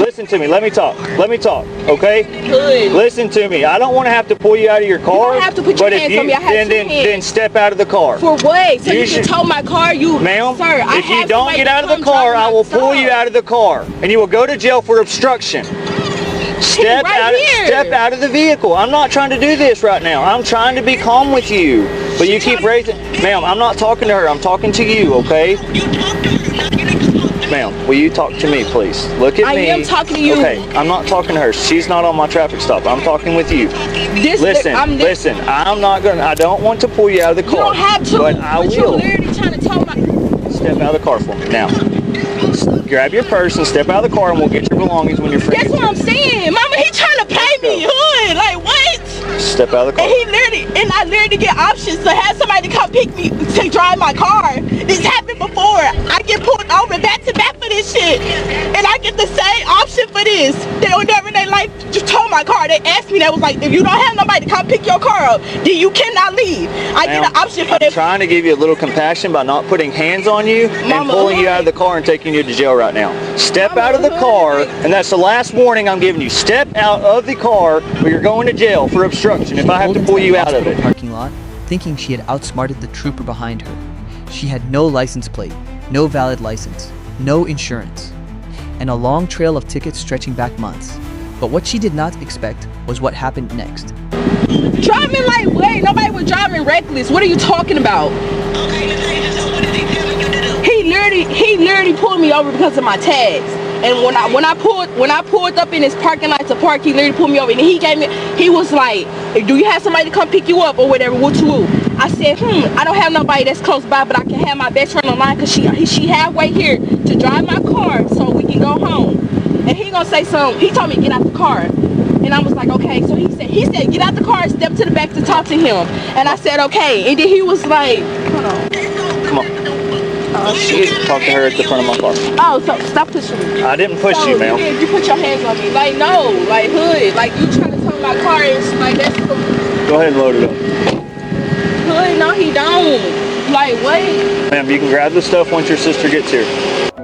listen to me. Let me talk. Let me talk. Okay? Good. Listen to me. I don't want to have to pull you out of your car. You don't have to put your hands on me. I have then step out of the car. For what? So you can tow my car? Ma'am, sir, if you don't get out of the car, I will pull you out of the car, and you will go to jail for obstruction. Step out of the vehicle. I'm not trying to do this right now. I'm trying to be calm with you, but you keep raising. Ma'am, I'm not talking to her. I'm talking to you. Okay? Ma'am, will you talk to me, please? Look at me. I am talking to you. Okay, I'm not talking to her. She's not on my traffic stop. I'm talking with you. Listen. I don't want to pull you out of the car. You don't have to. But I will. You're literally trying to tow my. Step out of the car for me now. Grab your purse and step out of the car, and we'll get your belongings when your friend gets here. That's what I'm saying. Mama, he trying to pay me. Hood. Like, what? Step out of the car. And I literally get options to have somebody come pick me to drive my car. This happened before. I get pulled over back to back for this shit. And I get the same option for this. They will never in their life just tow my car. They asked me, that was like, if you don't have nobody to come pick your car up, then you cannot leave. I get an option for this. I'm trying to give you a little compassion by not putting hands on you and pulling you out of the car and taking you to jail right now. Step out of the car, and that's the last warning I'm giving you. Step out of the car or you're going to jail for obstruction if I have to pull you out of it. Parking lot, thinking she had outsmarted the trooper behind her. She had no license plate, no valid license, no insurance, and a long trail of tickets stretching back months. But what she did not expect was what happened next. Driving like way, nobody was driving reckless. What are you talking about? He literally pulled me over because of my tags. And when I pulled up in his parking lot to park, he literally pulled me over, and he was like, do you have somebody to come pick you up or whatever? What you will? I said, I don't have nobody that's close by, but I can have my best friend online because she halfway here to drive my car so we can go home. And he gonna say something. He told me to get out the car, and I was like, okay. So he said get out the car and step to the back to talk to him. And I said okay. And then he was like, hold on. Come on. Talk to her at the front of my car. Oh, so stop pushing me. I didn't push you, ma'am. You put your hands on me. Like, no. Like, hood. Like, you trying to tow my car. It's like, that's cool. Go ahead and load it up. Hood, no, he don't. Like, wait. Ma'am, you can grab the stuff once your sister gets here.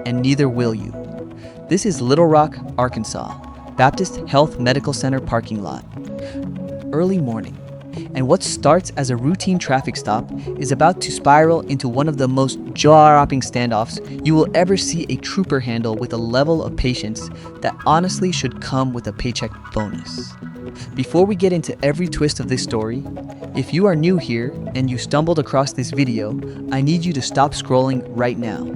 And neither will you. This is Little Rock, Arkansas, Baptist Health Medical Center parking lot. Early morning. And what starts as a routine traffic stop is about to spiral into one of the most jaw-dropping standoffs you will ever see a trooper handle with a level of patience that honestly should come with a paycheck bonus. Before we get into every twist of this story, if you are new here and you stumbled across this video, I need you to stop scrolling right now.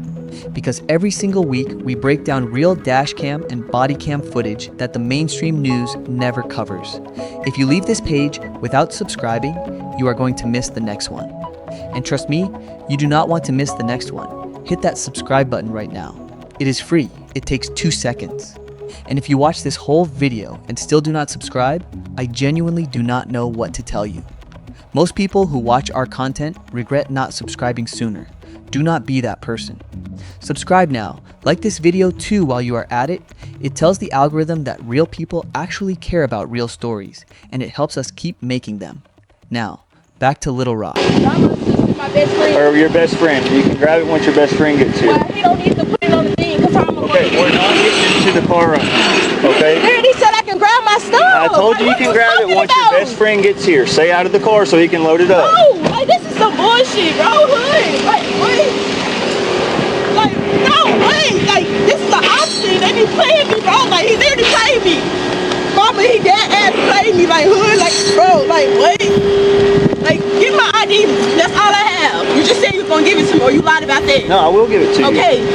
Because every single week we break down real dash cam and body cam footage that the mainstream news never covers. If you leave this page without subscribing, you are going to miss the next one. And trust me, you do not want to miss the next one. Hit that subscribe button right now. It is free. It takes 2 seconds. And if you watch this whole video and still do not subscribe, I genuinely do not know what to tell you. Most people who watch our content regret not subscribing sooner. Do not be that person. Subscribe now. Like this video too while you are at it. It tells the algorithm that real people actually care about real stories, and it helps us keep making them. Now, back to Little Rock. My best friend. Or your best friend. You can grab it once your best friend gets here. Well, he don't need to put it on the thing because I'm okay, we're not getting into the car right now. Okay? He said I can grab my stuff. I told you can grab it once your best friend gets here. Stay out of the car so he can load it up. No, like this is some bullshit, bro. Hood. Like, wait. Like, no, wait. Like, this is an option. They be playing me, bro. Like, he literally played me. Mama, he dead ass played me. Like, hood. Like, bro, like, wait. Like, give my ID. That's all I have. You just said you was going to give it to me, or you lied about that. No, I will give it to you. Okay.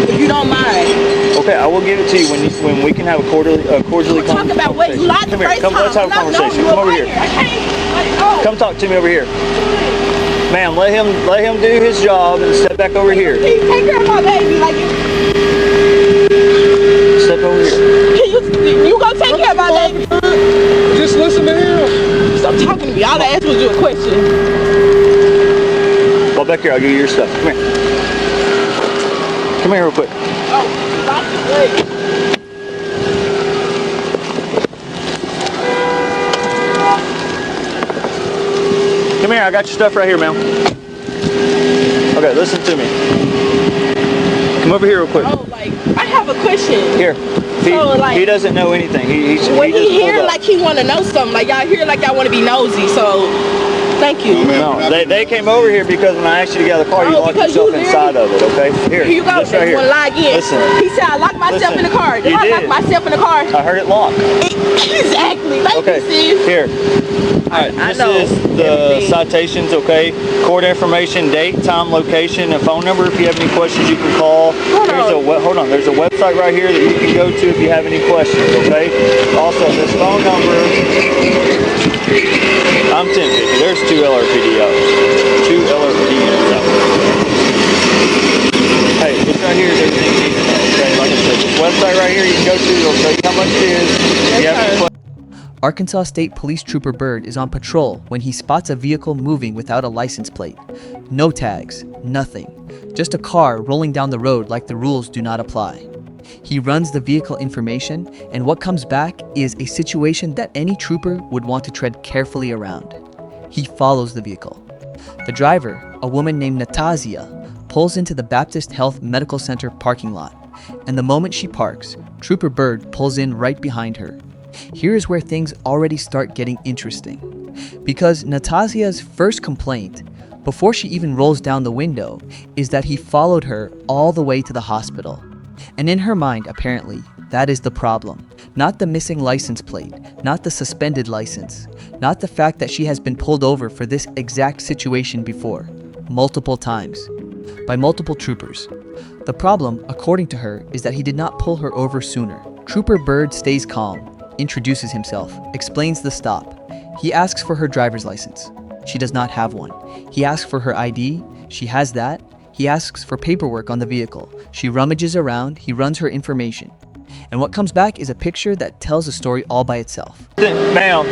If you don't mind. Okay, I will give it to you when we can have a cordially talk about what you lied the first time. Let's have a conversation. Come over here. I can't. Like, oh. Come talk to me over here. Ma'am, let him do his job and step back over here. Can you take care of my baby? Like, step over here. You gonna take care of my baby? Just listen to him. Stop talking to me. All I asked was you a question. Go back here. I'll give you your stuff. Come here. Come here real quick. Oh, lock the way. Come here. I got your stuff right here, ma'am. Okay, listen to me. Come over here real quick. Oh, Like, I have a question. Here. He doesn't know anything. He When just he hear pulled up. like he want to know something, like y'all hear like y'all want to be nosy. So, thank you. No, they came over here because when I asked you to get out of the car, you locked yourself inside of it, okay? Here you go. this right here. Want to lie again. Listen. He said I locked myself in the car. Did I lock myself in the car? I heard it locked. Exactly. Thank Okay, you, sis. here. Alright, this is the citations, okay? Court information, date, time, location, and phone number. If you have any questions, you can call. Hold on, there's a website right here that you can go to if you have any questions, okay? Also, this phone number, I'm 1050. There's 2 LRPDOs. 2 LRPDOs out there. Hey, this right here is everything you need to know, okay? Like I said, this website right here you can go to, it'll tell you how much it is. If you have any questions. Arkansas State Police Trooper Bird is on patrol when he spots a vehicle moving without a license plate. No tags, nothing. Just a car rolling down the road like the rules do not apply. He runs the vehicle information, and what comes back is a situation that any trooper would want to tread carefully around. He follows the vehicle. The driver, a woman named Natasia, pulls into the Baptist Health Medical Center parking lot, and the moment she parks, Trooper Bird pulls in right behind her. Here is where things already start getting interesting, because Natasia's first complaint, before she even rolls down the window, is that he followed her all the way to the hospital. And in her mind, apparently, that is the problem. Not the missing license plate, not the suspended license, not the fact that she has been pulled over for this exact situation before, multiple times, by multiple troopers. The problem, according to her, is that he did not pull her over sooner. Trooper Bird stays calm, introduces himself, explains the stop. He asks for her driver's license. She does not have one. He asks for her ID. She has that. He asks for paperwork on the vehicle. She rummages around. He runs her information. And what comes back is a picture that tells a story all by itself. Ma'am,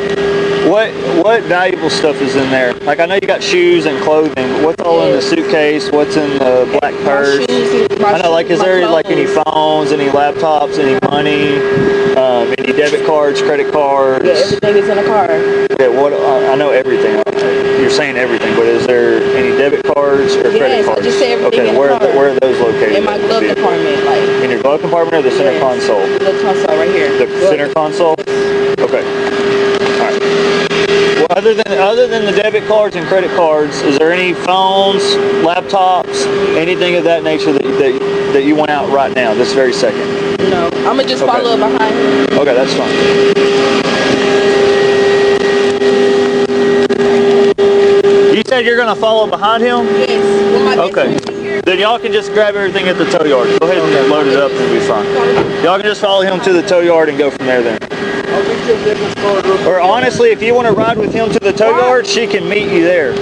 what valuable stuff is in there? Like, I know you got shoes and clothing. What's all in the suitcase? What's in the black purse? I know, like, is there like any phones, any laptops, any money, any debit cards, credit cards? Yeah, everything is in the car. Okay, I know everything. You're saying everything, but is there any debit cards or credit cards? Yes, I just say everything in the car. Where are those located? In my glove compartment, like. In your glove compartment or the center console? The console right here. The center console? Okay. Alright. Well, other than the debit cards and credit cards, is there any phones, laptops, anything of that nature that you want out right now, this very second? No. I'm gonna just follow up behind him. Okay, that's fine. You said you're gonna follow behind him? Yes. Well, my okay. Then y'all can just grab everything at the tow yard. Go ahead and load it up and it'll be fine. Y'all can just follow him to the tow yard and go from there then. Or honestly, if you want to ride with him to the tow yard, she can meet you there.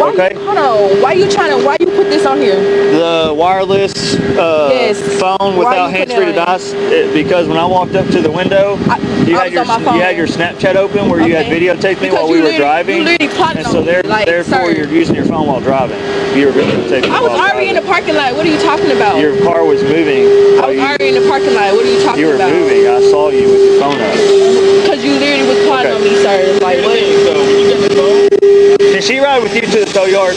Okay? Hold on. Why you put this on here? The wireless phone without hands-free device. Because when I walked up to the window, you had your Snapchat open where you had videotaped me while we were driving. And so therefore you're using your phone while driving. You were videotaping. I was already in the parking lot. What are you talking about? Your car was moving. I was already in the parking lot. What are you talking about? You were moving. I saw you with your phone up. Because you literally was calling on me, sir. Like, what? Can she ride with you to the tow yard?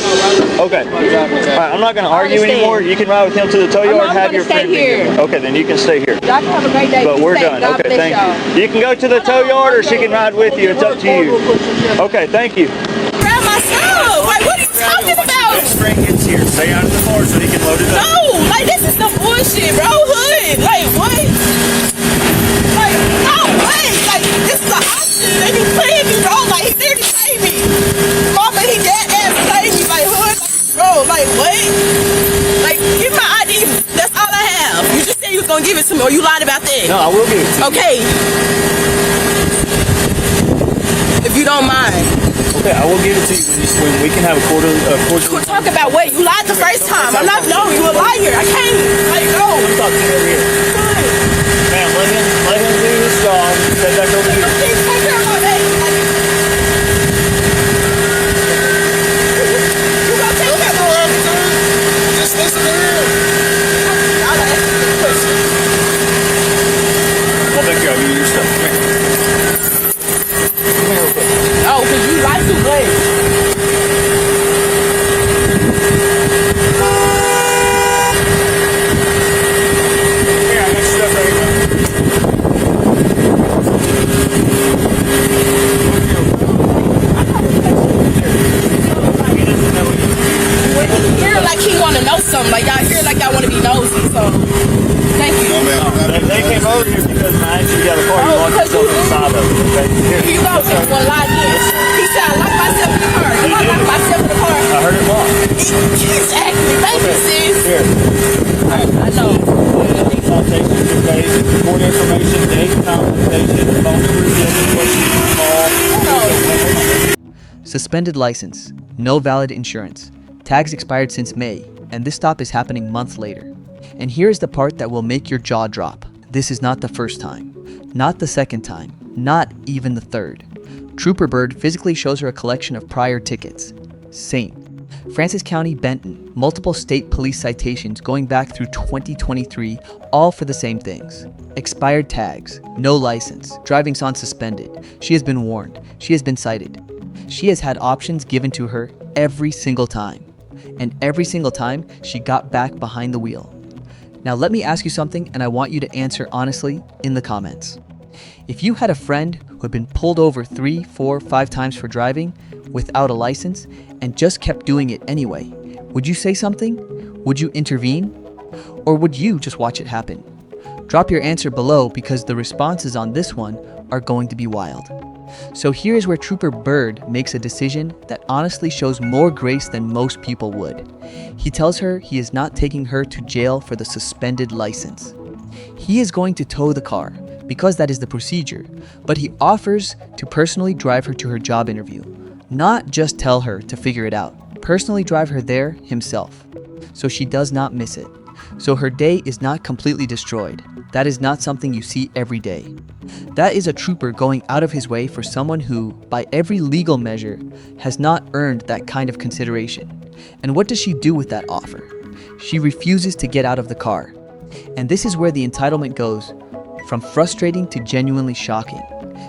Okay. Alright, I'm not going to argue anymore. You can ride with him to the tow yard. Have your friend here. Okay, then you can stay here. Y'all can have a great day. But we're done. Okay, thank you. You can go to the tow yard or she can ride with you. It's up to you. Okay, thank you. Grab my stuff. Like, what are you talking about? Frank gets here. Stay out of the car so he can load it up. No, like, this is some bullshit, bro. Hood. Like, what? Like, no way. Like, this is an option. And you playing me, bro. Like, he literally played me. Mama, he dead ass played me. Like, hood. Bro, like, what? Like, give my ID. That's all I have. You just said you was gonna give it to me, or you lied about that. No, I will give it to you. Okay. If you don't mind. Okay, I will give it to you when we can have a quarterly. We'll talk about what? You lied the first time. I'm not, no, you a liar. I can't, like, no. Let me talk to you over here. Ma'am, let him do his job. Step back over here. Please take care of my baby. Like, you gonna take care of my baby? Just listen to him. I'll ask you a question. I'll take care of you. Your stuff. Come here. Come here real quick. No, because you lied too late. license, okay? Report information, date, confrontation, phone number, call. Suspended license, no valid insurance, tags expired since May, and this stop is happening months later. And here's the part that will make your jaw drop. This is not the first time, not the second time, not even the third. Trooper Bird physically shows her a collection of prior tickets. St. Francis County, Benton, multiple state police citations going back through 2023, all for the same things. Expired tags, no license, driving's on suspended. She has been warned, she has been cited. She has had options given to her every single time. And every single time, she got back behind the wheel. Now let me ask you something, and I want you to answer honestly in the comments. If you had a friend who had been pulled over 3, 4, 5 times for driving without a license and just kept doing it anyway, would you say something? Would you intervene? Or would you just watch it happen? Drop your answer below because the responses on this one are going to be wild. So here's where Trooper Bird makes a decision that honestly shows more grace than most people would. He tells her he is not taking her to jail for the suspended license. He is going to tow the car because that is the procedure, but he offers to personally drive her to her job interview. Not just tell her to figure it out, personally drive her there himself, so she does not miss it. So her day is not completely destroyed. That is not something you see every day. That is a trooper going out of his way for someone who, by every legal measure, has not earned that kind of consideration. And what does she do with that offer? She refuses to get out of the car. And this is where the entitlement goes from frustrating to genuinely shocking.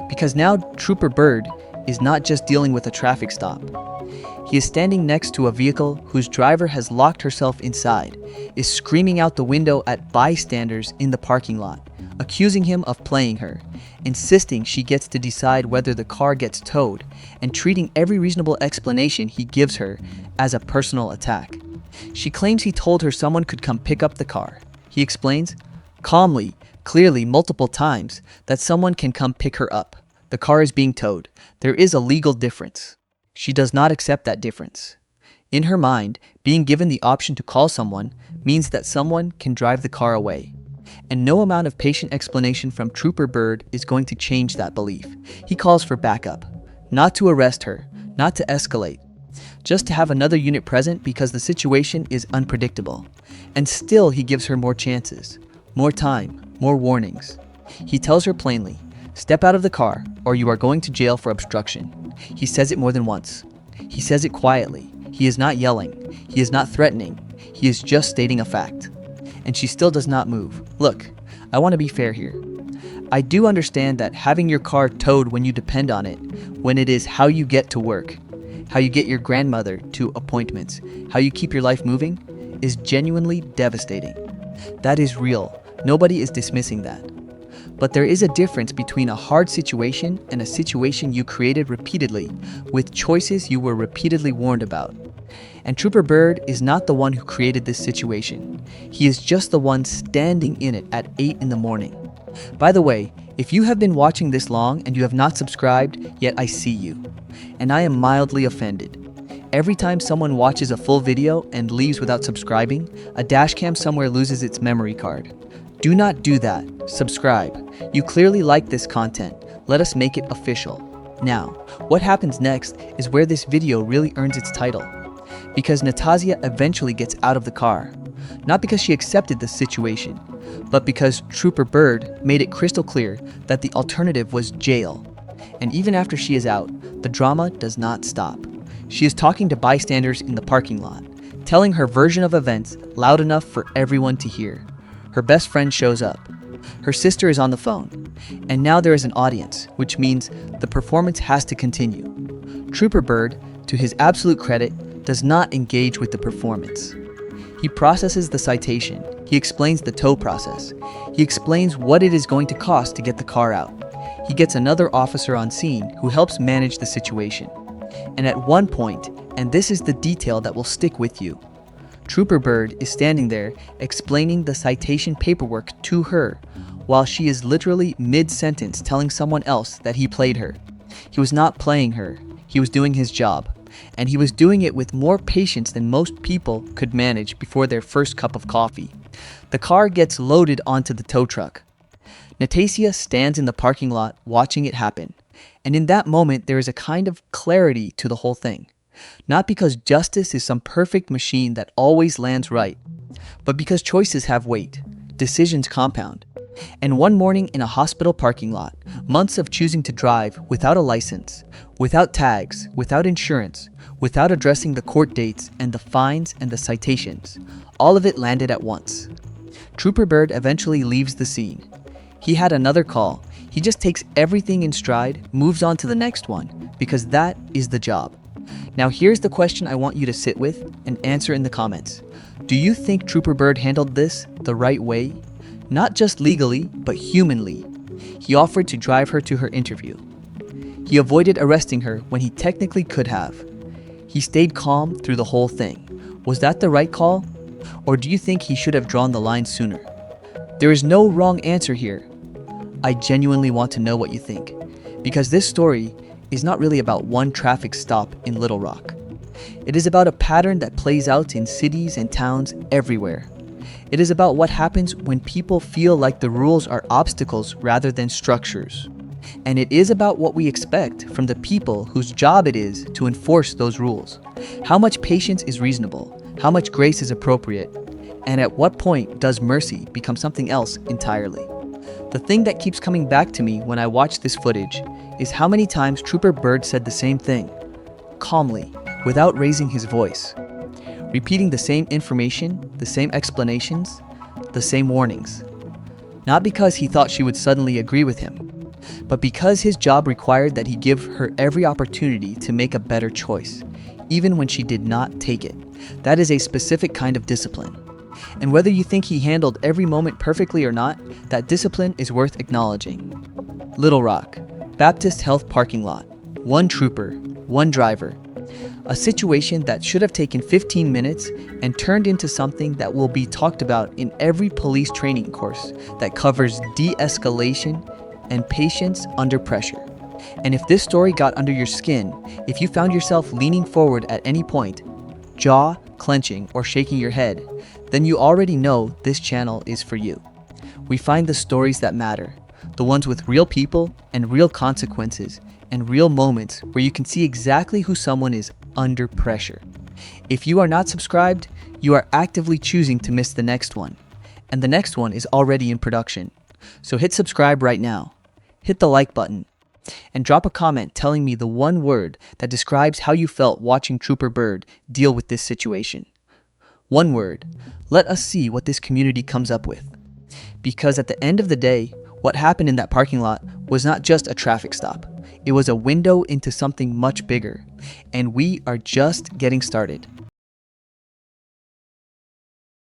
Because now Trooper Bird is not just dealing with a traffic stop. He is standing next to a vehicle whose driver has locked herself inside, is screaming out the window at bystanders in the parking lot, accusing him of playing her, insisting she gets to decide whether the car gets towed, and treating every reasonable explanation he gives her as a personal attack. She claims he told her someone could come pick up the car. He explains, calmly, clearly multiple times, that someone can come pick her up. The car is being towed. There is a legal difference. She does not accept that difference. In her mind, being given the option to call someone means that someone can drive the car away. And no amount of patient explanation from Trooper Bird is going to change that belief. He calls for backup. Not to arrest her, not to escalate. Just to have another unit present because the situation is unpredictable. And still he gives her more chances, more time, more warnings. He tells her plainly, step out of the car or you are going to jail for obstruction. He says it more than once. He says it quietly. He is not yelling. He is not threatening. He is just stating a fact. And she still does not move. Look, I want to be fair here. I do understand that having your car towed when you depend on it, when it is how you get to work, how you get your grandmother to appointments, how you keep your life moving, is genuinely devastating. That is real. Nobody is dismissing that. But there is a difference between a hard situation and a situation you created repeatedly, with choices you were repeatedly warned about. And Trooper Bird is not the one who created this situation. He is just the one standing in it at 8 in the morning. By the way, if you have been watching this long and you have not subscribed, yet I see you. And I am mildly offended. Every time someone watches a full video and leaves without subscribing, a dashcam somewhere loses its memory card. Do not do that. Subscribe. You clearly like this content. Let us make it official. Now, what happens next is where this video really earns its title. Because Natasha eventually gets out of the car. Not because she accepted the situation, but because Trooper Bird made it crystal clear that the alternative was jail. And even after she is out, the drama does not stop. She is talking to bystanders in the parking lot, telling her version of events loud enough for everyone to hear. Her best friend shows up. Her sister is on the phone. And now there is an audience, which means the performance has to continue. Trooper Bird, to his absolute credit, does not engage with the performance. He processes the citation. He explains the tow process. He explains what it is going to cost to get the car out. He gets another officer on scene who helps manage the situation. And at one point, and this is the detail that will stick with you, Trooper Bird is standing there explaining the citation paperwork to her while she is literally mid-sentence telling someone else that he played her. He was not playing her. He was doing his job. And he was doing it with more patience than most people could manage before their first cup of coffee. The car gets loaded onto the tow truck. Natasia stands in the parking lot watching it happen. And in that moment, there is a kind of clarity to the whole thing. Not because justice is some perfect machine that always lands right, but because choices have weight, decisions compound. And one morning in a hospital parking lot, months of choosing to drive without a license, without tags, without insurance, without addressing the court dates and the fines and the citations, all of it landed at once. Trooper Bird eventually leaves the scene. He had another call. He just takes everything in stride, moves on to the next one, because that is the job. Now here's the question I want you to sit with and answer in the comments. Do you think Trooper Bird handled this the right way? Not just legally, but humanly. He offered to drive her to her interview. He avoided arresting her when he technically could have. He stayed calm through the whole thing. Was that the right call? Or do you think he should have drawn the line sooner? There is no wrong answer here. I genuinely want to know what you think, because this story is not really about one traffic stop in Little Rock. It is about a pattern that plays out in cities and towns everywhere. It is about what happens when people feel like the rules are obstacles rather than structures. And it is about what we expect from the people whose job it is to enforce those rules. How much patience is reasonable? How much grace is appropriate? And at what point does mercy become something else entirely? The thing that keeps coming back to me when I watch this footage is how many times Trooper Bird said the same thing, calmly, without raising his voice, repeating the same information, the same explanations, the same warnings. Not because he thought she would suddenly agree with him, but because his job required that he give her every opportunity to make a better choice, even when she did not take it. That is a specific kind of discipline. And whether you think he handled every moment perfectly or not, that discipline is worth acknowledging. Little Rock, Baptist Health parking lot, one trooper, one driver. A situation that should have taken 15 minutes and turned into something that will be talked about in every police training course that covers de-escalation and patience under pressure. And if this story got under your skin, if you found yourself leaning forward at any point, jaw clenching or shaking your head, then you already know this channel is for you. We find the stories that matter, the ones with real people and real consequences and real moments where you can see exactly who someone is under pressure. If you are not subscribed, you are actively choosing to miss the next one, and the next one is already in production. So hit subscribe right now, hit the like button, and drop a comment telling me the one word that describes how you felt watching Trooper Bird deal with this situation. One word. Let us see what this community comes up with. Because at the end of the day, what happened in that parking lot was not just a traffic stop. It was a window into something much bigger. And we are just getting started.